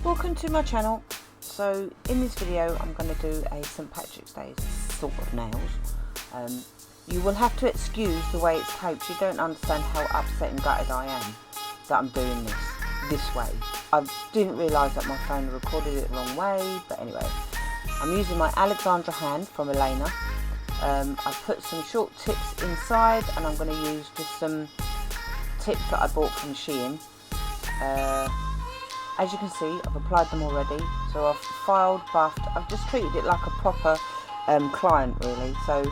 Welcome to my channel. So in this video I'm going to do a St Patrick's Day sort of nails. You will have to excuse the way it's taped. You don't understand how upset and gutted I am that I'm doing this way. I didn't realise that my phone recorded it the wrong way, but anyway. I'm using my Alexandra hand from Aleana. I've put some short tips inside, and I'm going to use just some tips that I bought from Shein. As you can see, I've applied them already, so I've filed, buffed. I've just treated it like a proper client really. So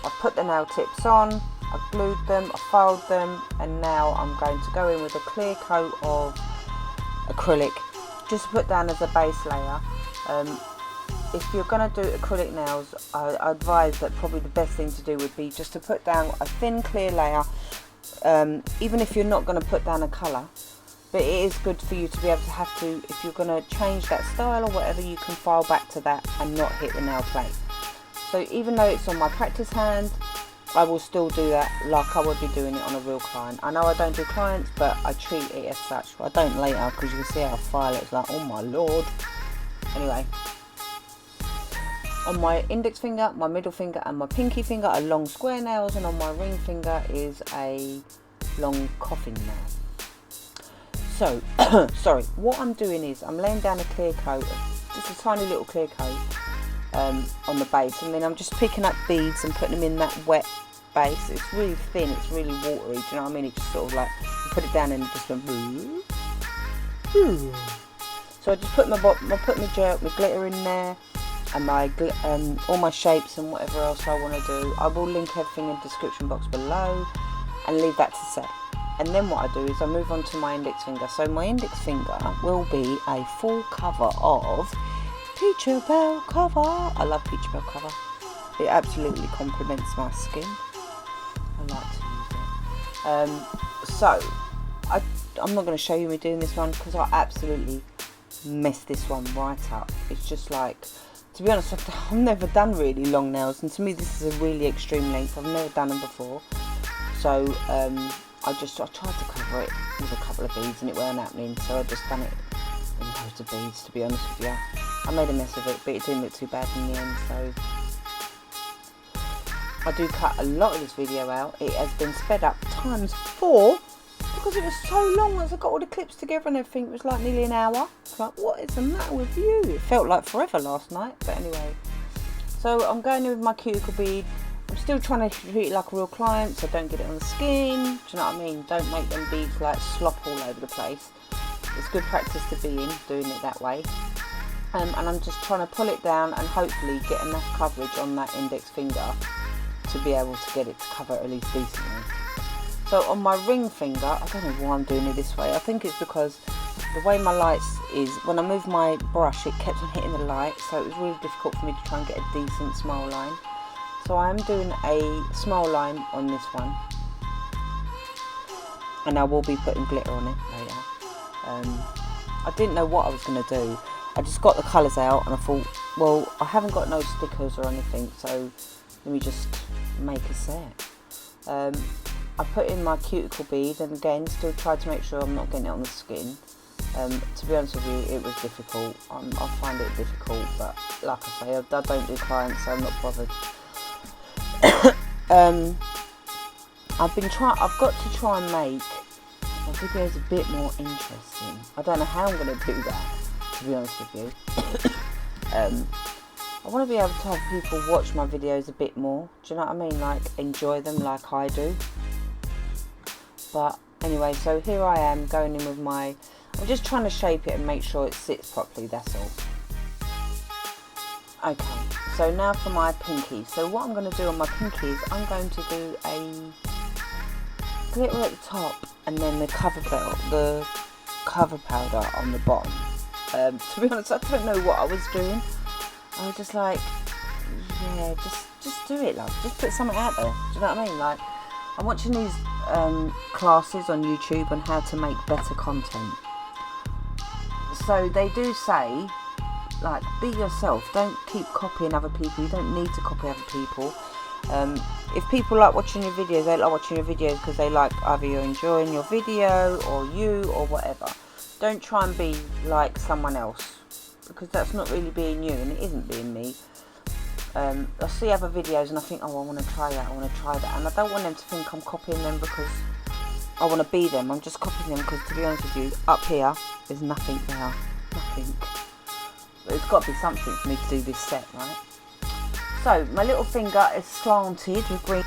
I've put the nail tips on, I've glued them, I've filed them, and now I'm going to go in with a clear coat of acrylic just to put down as a base layer. If you're going to do acrylic nails, I advise that probably the best thing to do would be just to put down a thin clear layer, even if you're not going to put down a colour. But it is good for you to be able to have to, if you're going to change that style or whatever, you can file back to that and not hit the nail plate. So even though it's on my practice hand, I will still do that like I would be doing it on a real client. I know I don't do clients, but I treat it as such. I don't later, because you can see how I file it. It's like, oh my lord. Anyway, on my index finger, my middle finger and my pinky finger are long square nails, and on my ring finger is a long coffin nail. So, sorry, what I'm doing is I'm laying down a clear coat, just a tiny little clear coat on the base, and then I'm just picking up beads and putting them in that wet base. It's really thin, it's really watery, do you know what I mean? It just sort of like, you put it down and it just went boo. So I just put my gel, my glitter in there, and my all my shapes and whatever else I want to do. I will link everything in the description box below and leave that to set. And then what I do is I move on to my index finger. So my index finger will be a full cover of Peacherbel cover. I love Peacherbel cover. It absolutely complements my skin. I like to use it. So I'm not going to show you me doing this one because I absolutely messed this one right up. It's just like, to be honest, I've never done really long nails, and to me this is a really extreme length. I've never done them before. So I tried to cover it with a couple of beads and it weren't happening, so I just done it in loads of beads, to be honest with you. I made a mess of it, but it didn't look too bad in the end. So I do cut a lot of this video out. It has been sped up ×4 because it was so long. Once I got all the clips together and everything, it was like nearly an hour. It's like, what is the matter with you? It felt like forever last night, but anyway. So I'm going in with my cuticle bead. I'm still trying to treat it like a real client, so don't get it on the skin. Do you know what I mean? Don't make them beads like slop all over the place. It's good practice to be in, doing it that way. And I'm just trying to pull it down and hopefully get enough coverage on that index finger to be able to get it to cover at least decently. So on my ring finger, I don't know why I'm doing it this way. I think it's because the way my lights is, when I move my brush, it kept on hitting the light, so it was really difficult for me to try and get a decent smile line. So I am doing a smile line on this one, and I will be putting glitter on it later. I didn't know what I was going to do. I just got the colours out and I thought, well, I haven't got no stickers or anything, so let me just make a set. I put in my cuticle bead, and again still tried to make sure I'm not getting it on the skin. To be honest with you, it was difficult. I find it difficult, but like I say, I don't do clients, so I'm not bothered. I've got to try and make my videos a bit more interesting. I don't know how I'm going to do that, to be honest with you. I want to be able to have people watch my videos a bit more. Do you know what I mean? Like, enjoy them like I do. But anyway, so here I am going in with my, I'm just trying to shape it and make sure it sits properly, that's all. Okay, so now for my pinky. So what I'm going to do on my pinky is I'm going to do a glitter at the top and then the cover powder on the bottom. To be honest, I don't know what I was doing. I was just like, yeah, just do it, love. Just put something out there. Do you know what I mean? Like, I'm watching these classes on YouTube on how to make better content. So they do say, like, be yourself. Don't keep copying other people. You don't need to copy other people. If people like watching your videos, they like watching your videos because they like either you're enjoying your video or you or whatever. Don't try and be like someone else, because that's not really being you, and it isn't being me. I see other videos and I think, oh, I want to try that, and I don't want them to think I'm copying them because I want to be them. I'm just copying them because, to be honest with you, up here there's nothing there, nothing. But it's got to be something for me to do this set, right? So my little finger is slanted with green.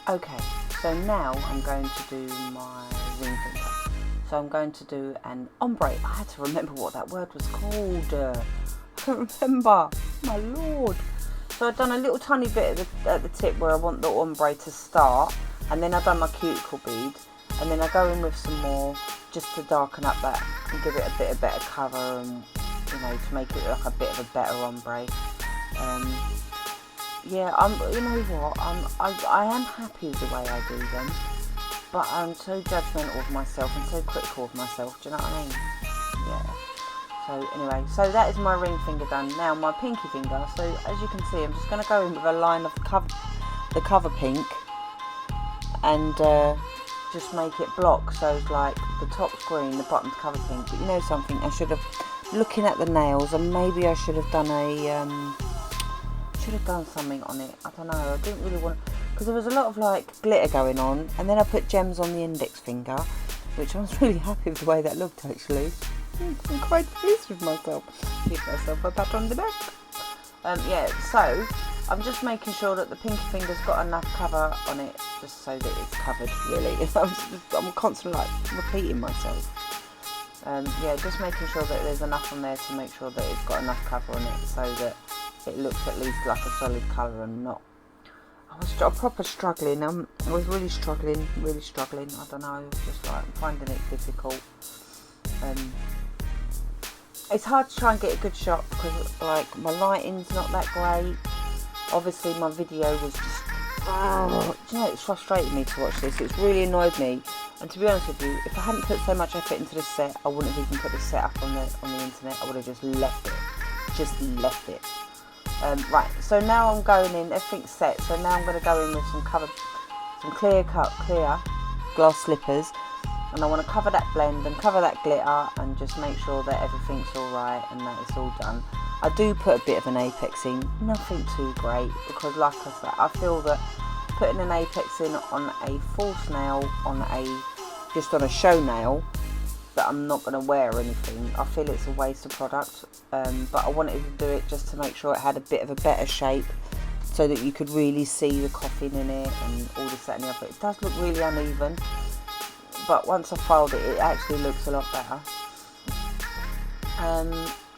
Okay, so now I'm going to do my ring finger. So I'm going to do an ombre. I had to remember what that word was called. I can't remember. My lord. So I've done a little tiny bit at the tip where I want the ombre to start, and then I've done my cuticle bead, and then I go in with some more just to darken up that and give it a bit of better cover, and you know, to make it look like a bit of a better ombre. Yeah, you know what, I am happy with the way I do them, but I'm so judgmental of myself and so critical of myself, do you know what I mean? Yeah. So anyway, so that is my ring finger done. Now my pinky finger, so as you can see, I'm just going to go in with a line of the cover pink, and just make it block, so it's like the top's green, the bottom's cover pink. But you know something, I should have, looking at the nails, and maybe I should have done something on it. I don't know, I didn't really want, because there was a lot of like glitter going on, and then I put gems on the index finger, which I was really happy with the way that looked actually. I'm quite pleased with myself. Give myself a pat on the back. Yeah, so I'm just making sure that the pinky finger's got enough cover on it, just so that it's covered, really. I'm constantly like repeating myself. Yeah, just making sure that there's enough on there to make sure that it's got enough cover on it, so that it looks at least like a solid colour and not. I was proper struggling. I was really struggling. I don't know. Just like I'm finding it difficult. It's hard to try and get a good shot because like my lighting's not that great. Obviously my video was just, you know, it's frustrated me to watch this. It's really annoyed me. And to be honest with you, if I hadn't put so much effort into this set, I wouldn't have even put this set up on the internet. I would have just left it. Right, so now I'm going in, everything's set. So now I'm going to go in with some clear glass slippers. And I want to cover that blend and cover that glitter and just make sure that everything's alright and that it's all done. I do put a bit of an apex in, nothing too great, because like I said, I feel that putting an apex in on a false nail, just on a show nail that I'm not going to wear or anything, I feel it's a waste of product. But I wanted to do it just to make sure it had a bit of a better shape, so that you could really see the coffin in it and all this, that and the other. It does look really uneven, but once I filed it, it actually looks a lot better.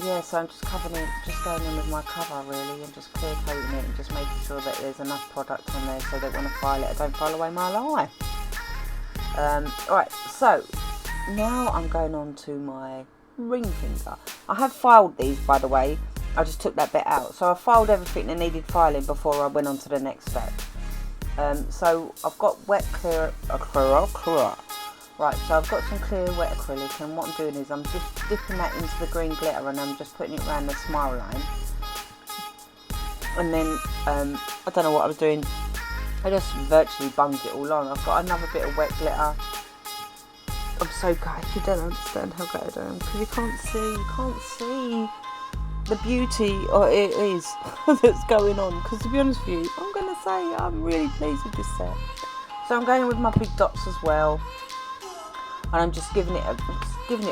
Yeah, so I'm just covering it, just going in with my cover really, and just clear coating it and just making sure that there's enough product on there so that when I file it, I don't file away my life. Alright, so now I'm going on to my ring finger. I have filed these, by the way. I just took that bit out. So I filed everything that needed filing before I went on to the next step. So I've got wet clear. Right, so I've got some clear wet acrylic, and what I'm doing is I'm just dipping that into the green glitter and I'm just putting it around the smile line. And then, I don't know what I was doing, I just virtually bunged it all on. I've got another bit of wet glitter. I'm so gutted, you don't understand how gutted I am, because you can't see the beauty it is that's going on. Because to be honest with you, I'm going to say I'm really pleased with this set. So I'm going with my big dots as well. And I'm just giving it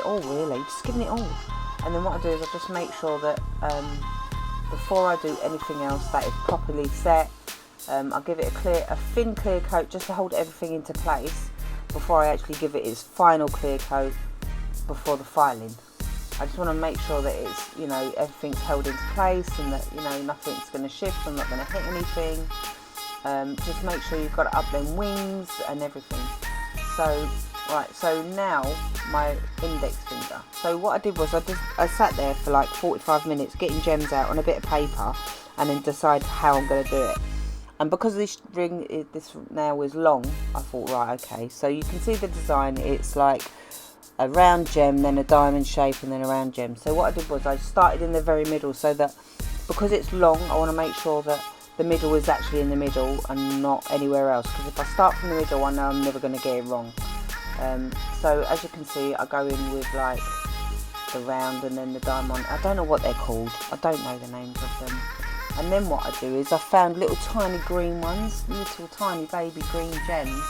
all really, just giving it all. And then what I do is I just make sure that before I do anything else, that is properly set. I'll give it a thin clear coat just to hold everything into place before I actually give it its final clear coat before the filing. I just want to make sure that it's, you know, everything's held into place and that, you know, nothing's going to shift, I'm not going to hit anything. Just make sure you've got up them wings and everything. So right, so now my index finger. So what I did was I sat there for like 45 minutes getting gems out on a bit of paper and then decide how I'm going to do it. And because this nail is long, I thought, right, okay, so you can see the design. It's like a round gem, then a diamond shape, and then a round gem. So what I did was I started in the very middle, so that because it's long, I want to make sure that the middle is actually in the middle and not anywhere else. Because if I start from the middle, I know I'm never going to get it wrong. So as you can see, I go in with like the round and then the diamond. I don't know what they're called. I don't know the names of them. And then what I do is I found little tiny green ones, little tiny baby green gems.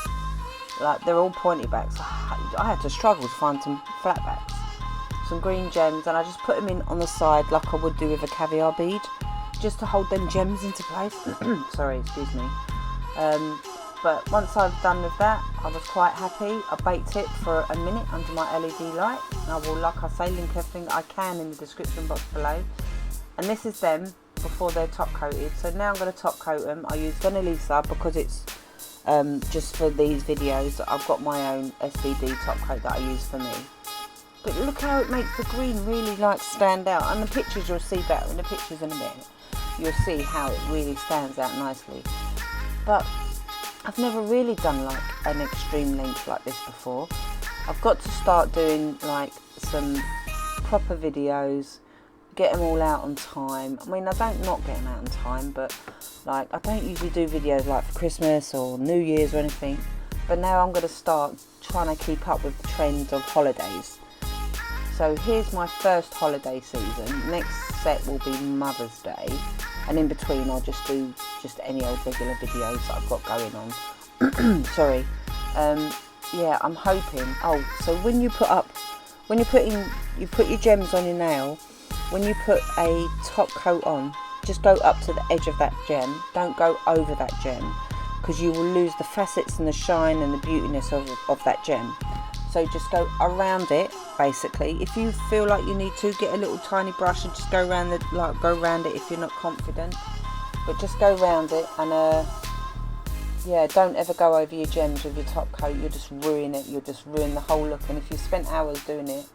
Like they're all pointy backs. I had to struggle to find some flat backs. Some green gems, and I just put them in on the side like I would do with a caviar bead, just to hold them gems into place. Sorry, excuse me. But once I've done with that, I was quite happy. I baked it for a minute under my LED light. And I will, like I say, link everything I can in the description box below. And this is them before they're top coated. So now I'm going to top coat them. I use Venalisa because it's just for these videos. I've got my own SVD top coat that I use for me. But look how it makes the green really like stand out. And the pictures you'll see better in the pictures in a minute. You'll see how it really stands out nicely. But I've never really done like an extreme length like this before. I've got to start doing like some proper videos, get them all out on time. I mean, I don't not get them out on time, but like I don't usually do videos like for Christmas or New Year's or anything. But now I'm going to start trying to keep up with the trends of holidays. So here's my first holiday season. Next set will be Mother's Day. And in between I'll just do just any old regular videos that I've got going on. Sorry. Yeah, I'm hoping. Oh, so when you put your gems on your nail, when you put a top coat on, just go up to the edge of that gem. Don't go over that gem, because you will lose the facets and the shine and the beautiness of that gem. So just go around it, basically. If you feel like you need to, get a little tiny brush and just go around it if you're not confident. But just go around it, and yeah, don't ever go over your gems with your top coat. You'll just ruin it. You'll just ruin the whole look. And if you spent hours doing it,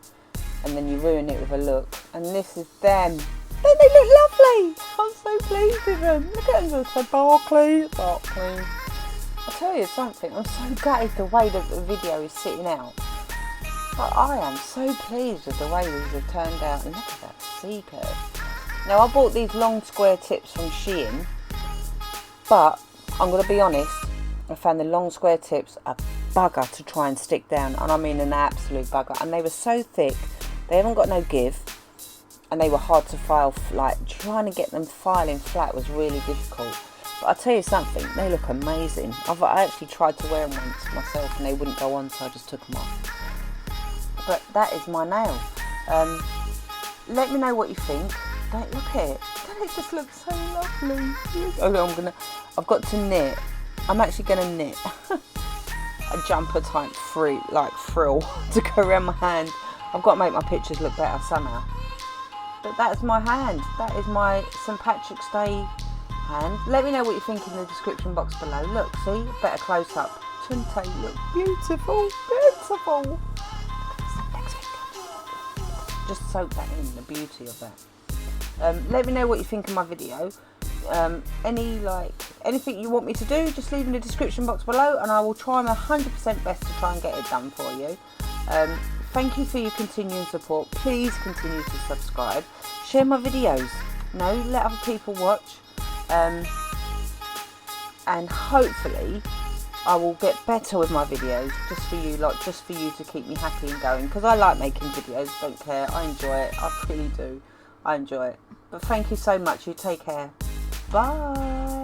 and then you ruin it with a look. And this is them. Don't they look lovely? I'm so pleased with them. Look at them, they're so sparkly. I'll tell you something, I'm so gutted the way that the video is sitting out. But I am so pleased with the way these have turned out. And look at that C curve. Now I bought these long square tips from Shein, but I'm going to be honest, I found the long square tips a bugger to try and stick down. And I mean an absolute bugger. And they were so thick, they haven't got no give. And they were hard to file, like trying to get them filing flat was really difficult. But I'll tell you something, they look amazing. I actually tried to wear them once myself and they wouldn't go on, so I just took them off. But that is my nail. Let me know what you think. Don't look at it. Don't it just look so lovely? Okay, I've got to knit. I'm actually going to knit a jumper type frill to go around my hand. I've got to make my pictures look better somehow. But that's my hand. That is my St Patrick's Day hand. Let me know what you think in the description box below. Look, see, better close up. Tunte, look beautiful, beautiful. Just soak that in, the beauty of that. Let me know what you think of my video. Anything you want me to do, just leave in the description box below, and I will try my 100% best to try and get it done for you. Thank you for your continuing support. Please continue to subscribe. Share my videos. Let other people watch. And hopefully I will get better with my videos just for you to keep me happy and going, because I like making videos. Don't care, I enjoy it. I really do. I enjoy it. But thank you so much. You take care. Bye.